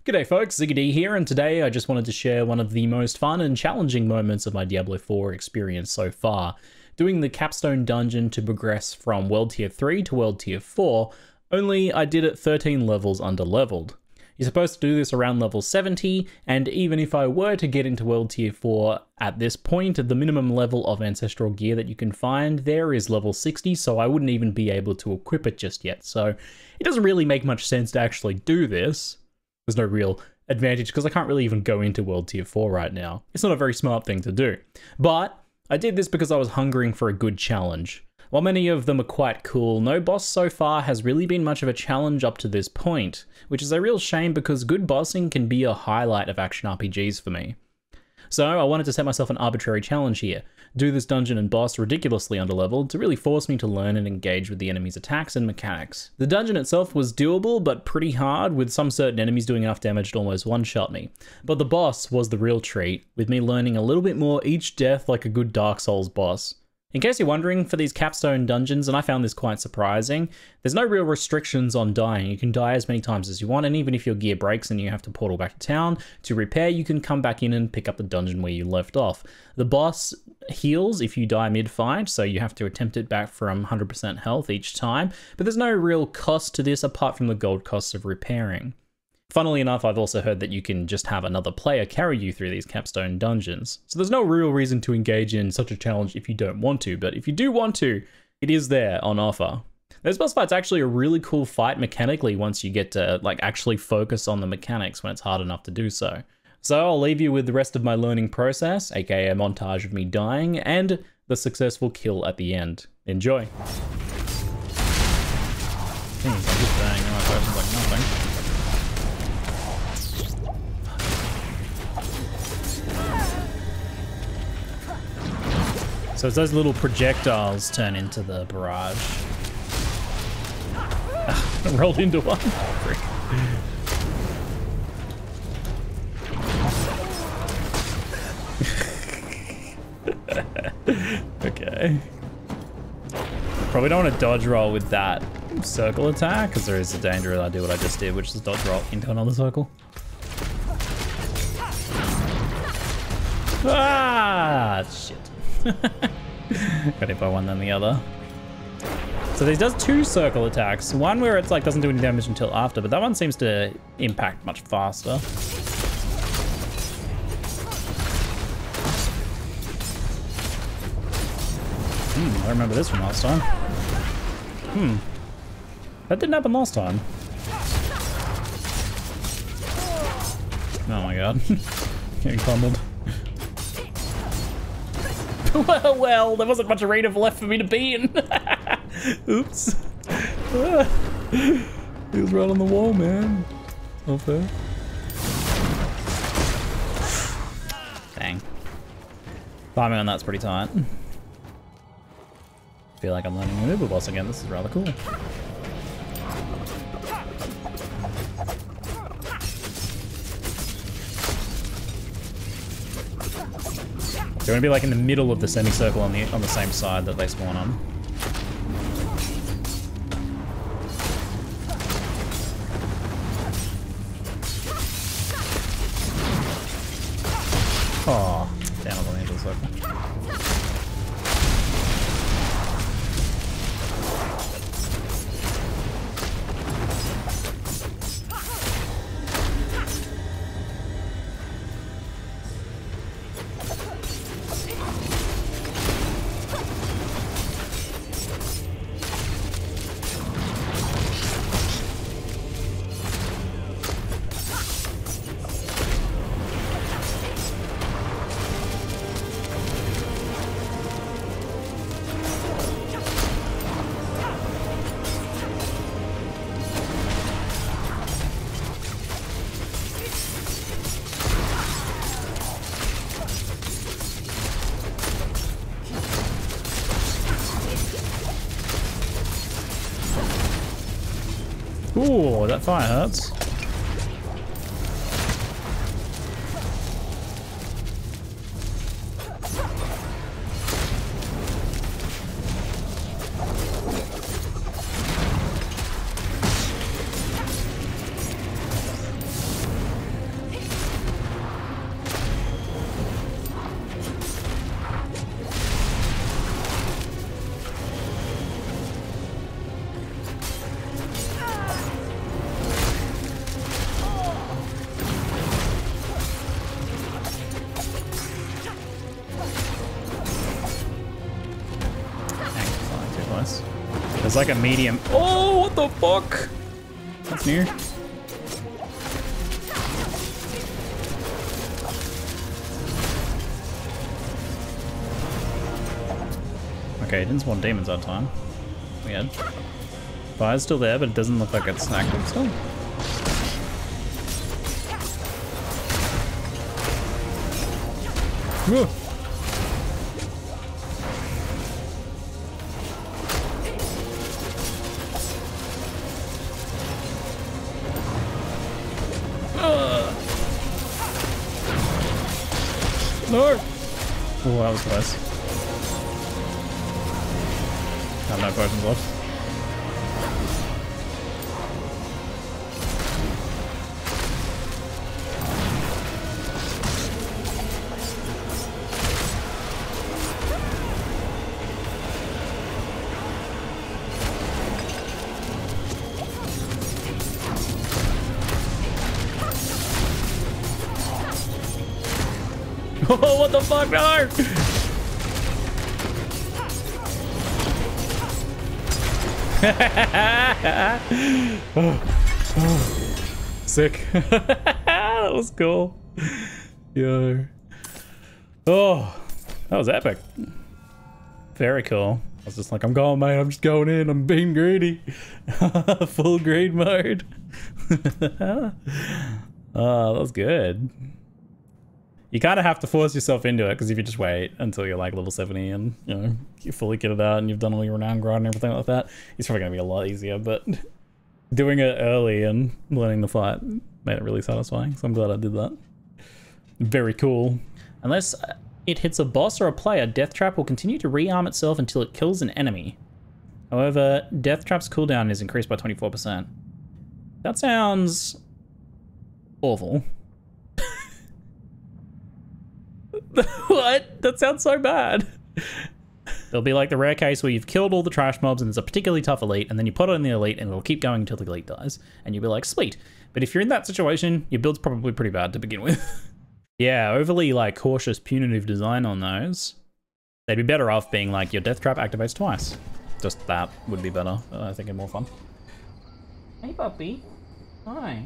G'day folks, ZiggyD here, and today I just wanted to share one of the most fun and challenging moments of my Diablo 4 experience so far. Doing the Capstone Dungeon to progress from World Tier 3 to World Tier 4, only I did it 13 levels under-leveled. You're supposed to do this around level 70, and even if I were to get into World Tier 4 at this point, the minimum level of ancestral gear that you can find there is level 60, so I wouldn't even be able to equip it just yet, so it doesn't really make much sense to actually do this. There's no real advantage because I can't really even go into World Tier 4 right now. It's not a very smart thing to do. But I did this because I was hungering for a good challenge. While many of them are quite cool, no boss so far has really been much of a challenge up to this point, which is a real shame because good bossing can be a highlight of action RPGs for me. So I wanted to set myself an arbitrary challenge here, do this dungeon and boss ridiculously underleveled to really force me to learn and engage with the enemy's attacks and mechanics. The dungeon itself was doable but pretty hard, with some certain enemies doing enough damage to almost one-shot me. But the boss was the real treat, with me learning a little bit more each death like a good Dark Souls boss. In case you're wondering, for these Capstone Dungeons, and I found this quite surprising, there's no real restrictions on dying. You can die as many times as you want, and even if your gear breaks and you have to portal back to town to repair, you can come back in and pick up the dungeon where you left off. The boss heals if you die mid-fight, so you have to attempt it back from 100% health each time, but there's no real cost to this apart from the gold costs of repairing. Funnily enough, I've also heard that you can just have another player carry you through these Capstone Dungeons. So there's no real reason to engage in such a challenge if you don't want to, but if you do want to, it is there on offer. This boss fight's actually a really cool fight mechanically once you get to actually focus on the mechanics when it's hard enough to do so. So I'll leave you with the rest of my learning process, aka a montage of me dying, and the successful kill at the end. Enjoy. So it's those little projectiles turn into the barrage. I rolled into one. Frick. Okay. Probably don't want to dodge roll with that circle attack, because there is a danger that I do what I just did, which is dodge roll into another circle. Ah, shit. Got hit by one then the other. So this does two circle attacks. One where it's doesn't do any damage until after, but that one seems to impact much faster. I remember this from last time. That didn't happen last time. Oh my god. Getting pummeled. Well, there wasn't much arena left for me to be in. Oops. He was right on the wall, man. Not fair. Dang. Timing on that's pretty tight. Feel like I'm learning a Uber boss again. This is rather cool. They're gonna be in the middle of the semicircle on the same side that they spawn on. Oh, down on the end of the circle. Ooh, that fire hurts. It's like a medium. Oh, what the fuck? That's new. Okay, it didn't spawn demons that time. Weird. Fire's still there, but it doesn't look like it's active still. Whoa. No! Oh, that was close. I have no potions left. Oh, what the fuck, no! Sick. That was cool. Yo. Oh, that was epic. Very cool. I was just like, I'm going, mate. I'm just going in. I'm being greedy. Full greed mode. Oh, that was good. You kind of have to force yourself into it, because if you just wait until you're like level 70 and, you know, you're fully kitted out and you've done all your renown grind and everything like that, it's probably going to be a lot easier, but doing it early and learning the fight made it really satisfying, so I'm glad I did that. Very cool. Unless it hits a boss or a player, Death Trap will continue to rearm itself until it kills an enemy. However, Death Trap's cooldown is increased by 24%. That sounds awful. What? That sounds so bad. There'll be like the rare case where you've killed all the trash mobs and there's a particularly tough elite, and then you put it in the elite and it'll keep going until the elite dies. And you'll be like, sweet. But if you're in that situation, your build's probably pretty bad to begin with. Yeah, overly like cautious, punitive design on those. They'd be better off being like your Death Trap activates twice. Just that would be better. I think, and more fun. Hey puppy. Hi.